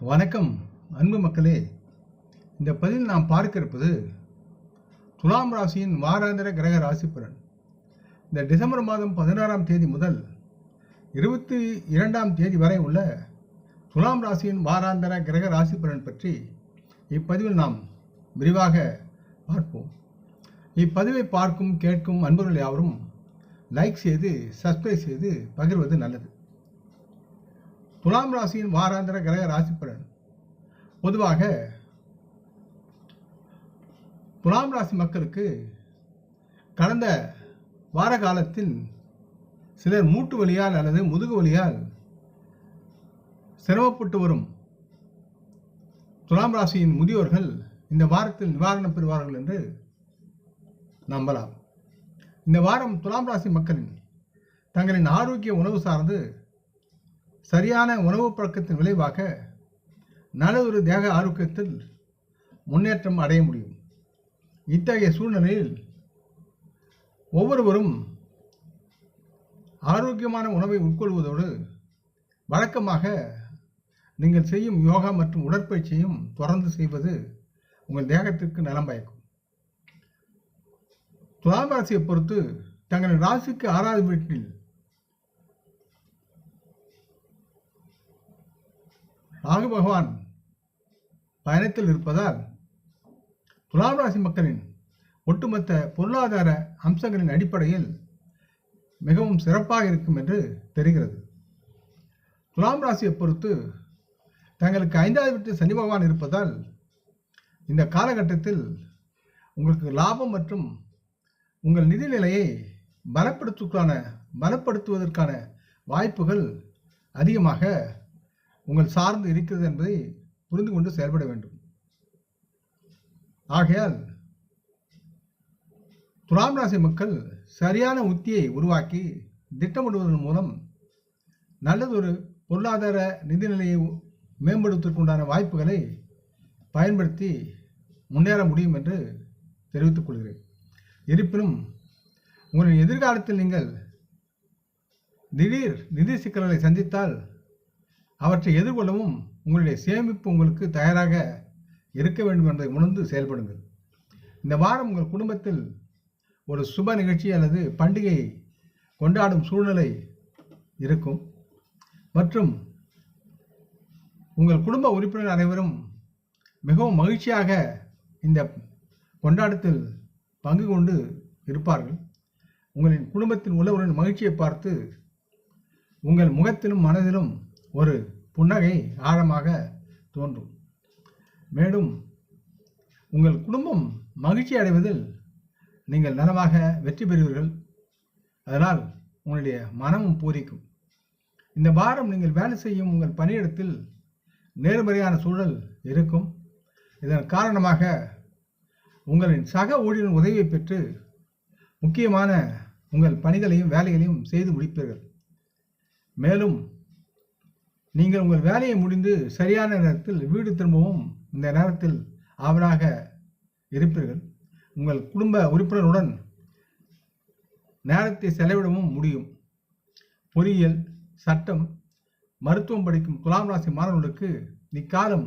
வணக்கம் அன்பு மக்களே. இந்த பதிவில் நாம் பார்க்க இருப்பது துலாம் ராசியின் வாராந்திர கிரக ராசி பலன். இந்த டிசம்பர் மாதம் 16ஆம் தேதி முதல் 22ஆம் தேதி வரை உள்ள துலாம் ராசியின் வாராந்திர கிரக ராசி பலன் பற்றி இப்பதிவில் நாம் விரிவாக பார்ப்போம். இப்பதிவை பார்க்கும் கேட்கும் அன்பர்கள் யாவரும் லைக் செய்து சப்ஸ்கிரைப் செய்து பகிர்வது நல்லது. துலாம் ராசியின் வாராந்திர கிரக ராசி பலன். பொதுவாக துலாம் ராசி மக்களுக்கு கடந்த வார காலத்தில் சிலர் மூட்டு வலியால் அல்லது முதுகு வலியால் சிரமப்பட்டு வரும் துலாம் ராசியின் முதியோர்கள் இந்த வாரத்தில் நிவாரணம் பெறுவார்கள் என்று நம்பலாம். இந்த வாரம் துலாம் ராசி மக்களின் தங்களின் ஆரோக்கிய உணவு சார்ந்து சரியான உணவு பழக்கத்தின் விளைவாக நல்லதொரு தேக ஆரோக்கியத்தில் முன்னேற்றம் அடைய முடியும். இத்தகைய சூழ்நிலையில் ஒவ்வொருவரும் ஆரோக்கியமான உணவை உட்கொள்வதோடு வழக்கமாக நீங்கள் செய்யும் யோகா மற்றும் உடற்பயிற்சியையும் தொடர்ந்து செய்வது உங்கள் தேகத்திற்கு நலம் பயக்கும். துலாம் ராசியை பொறுத்து தங்களின் ராசிக்கு 6வது வீட்டில் ராகு பகவான் பயணத்தில் இருப்பதால் துலாம் ராசி மக்களின் ஒட்டுமொத்த பொருளாதார அம்சங்களின் அடிப்படையில் மிகவும் சிறப்பாக இருக்கும் என்று தெரிகிறது. துலாம் ராசியை பொறுத்து தங்களுக்கு 5வது வீட்டில் சனி பகவான் இருப்பதால் இந்த காலகட்டத்தில் உங்களுக்கு லாபம் மற்றும் உங்கள் நிதிநிலையை பலப்படுத்துவதற்கான வாய்ப்புகள் அதிகமாக உங்கள் சார்ந்து இருக்கிறது என்பதை புரிந்து கொண்டு செயல்பட வேண்டும். ஆகையால் துலாம் ராசி மக்கள் சரியான உத்தியை உருவாக்கி திட்டமிடுவதன் மூலம் நல்லதொரு பொருளாதார நிதிநிலையை மேம்படுத்துவதற்குண்டான வாய்ப்புகளை பயன்படுத்தி முன்னேற முடியும் என்று தெரிவித்துக் கொள்கிறேன். இருப்பினும் உங்களின் எதிர்காலத்தில் நீங்கள் திடீர் நிதி சிக்கல்களை சந்தித்தால் அவற்றை எதிர்கொள்ளவும் உங்களுடைய சேமிப்பு உங்களுக்கு தயாராக இருக்க வேண்டும் என்பதை உணர்ந்து செயல்படுங்கள். இந்த வாரம் உங்கள் குடும்பத்தில் ஒரு சுப நிகழ்ச்சி அல்லது பண்டிகை கொண்டாடும் சூழ்நிலை இருக்கும் மற்றும் உங்கள் குடும்ப உறுப்பினர் அனைவரும் மிகவும் மகிழ்ச்சியாக இந்த கொண்டாட்டத்தில் பங்கு கொண்டு இருப்பார்கள். உங்களின் குடும்பத்தில் உள்ளவர்களின் மகிழ்ச்சியை பார்த்து உங்கள் முகத்திலும் மனதிலும் ஒரு புன்னகை ஆழமாக தோன்றும். மேலும் உங்கள் குடும்பம் மகிழ்ச்சி அடைவதில் நீங்கள் நலமாக வெற்றி பெறுவீர்கள். அதனால் உங்களுடைய மனமும் பூரிக்கும். இந்த வாரம் நீங்கள் வேலை செய்யும் உங்கள் பணியிடத்தில் நேர்மறையான சூழல் இருக்கும். இதன் காரணமாக உங்களின் சக ஊழியரின் உதவியை பெற்று முக்கியமான உங்கள் பணிகளையும் வேலைகளையும் செய்து முடிப்பீர்கள். மேலும் நீங்கள் உங்கள் வேலையை முடிந்து சரியான நேரத்தில் வீடு திரும்பவும் இந்த நேரத்தில் ஆவலாக இருப்பீர்கள். உங்கள் குடும்ப உறுப்பினருடன் நேரத்தை செலவிடவும் முடியும். பொறியியல், சட்டம், மருத்துவம் படிக்கும் துலாம் ராசி மாணவர்களுக்கு இக்காலம்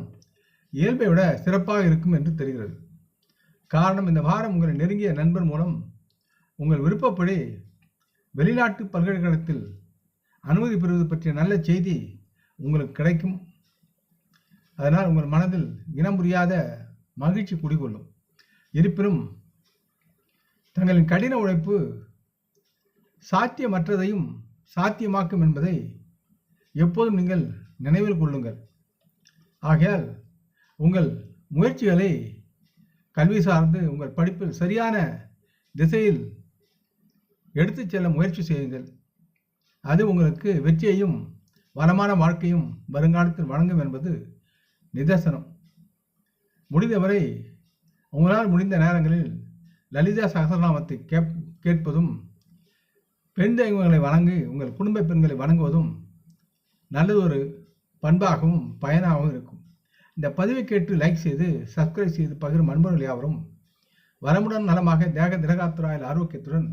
இயல்பை விட சிறப்பாக இருக்கும் என்று தெரிகிறது. காரணம், இந்த வாரம் உங்களை நெருங்கிய நண்பர் மூலம் உங்கள் விருப்பப்படி வெளிநாட்டு பல்கலைக்கழகத்தில் அனுமதி பெறுவது பற்றிய நல்ல செய்தி உங்களுக்கு கிடைக்கும். அதனால் உங்கள் மனதில் இனம் புரியாத மகிழ்ச்சி குடிகொள்ளும். இருப்பினும் தங்களின் கடின உழைப்பு சாத்தியமற்றதையும் சாத்தியமாக்கும் என்பதை எப்போதும் நீங்கள் நினைவில் கொள்ளுங்கள். ஆகையால் உங்கள் முயற்சிகளை கல்வி சார்ந்து உங்கள் படிப்பில் சரியான திசையில் எடுத்துச் செல்ல முயற்சி செய்யுங்கள். அது உங்களுக்கு வெற்றியையும் வளமான வாழ்க்கையும் வருங்காலத்தில் வழங்கும் என்பது நிதர்சனம். முடிந்தவரை உங்களால் முடிந்த நேரங்களில் லலிதா சகஸ்ரநாமத்தை கேட்பதும் பெண் தெய்வங்களை வணங்கி உங்கள் குடும்ப பெண்களை வணங்குவதும் நல்லதொரு பண்பாகவும் பயனாகவும் இருக்கும். இந்த பதிவை கேட்டு லைக் செய்து சப்ஸ்கிரைப் செய்து பகிரும் அன்பர்கள் யாவரும் வரமுடன் நலமாக தேக திரகாத்துராயில் ஆரோக்கியத்துடன்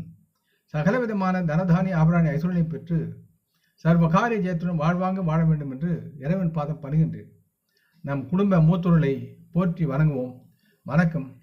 சகலவிதமான தனதானிய ஆபராணி ஐஸ்வர்யம் பெற்று சர்வகாரிய ஜெயத்துடன் வாழ்வாங்க வாழ வேண்டும் என்று இறைவன் பாதம் பணிகின்றேன். நம் குடும்ப மூத்தோர்களை போற்றி வணங்குவோம். வணக்கம்.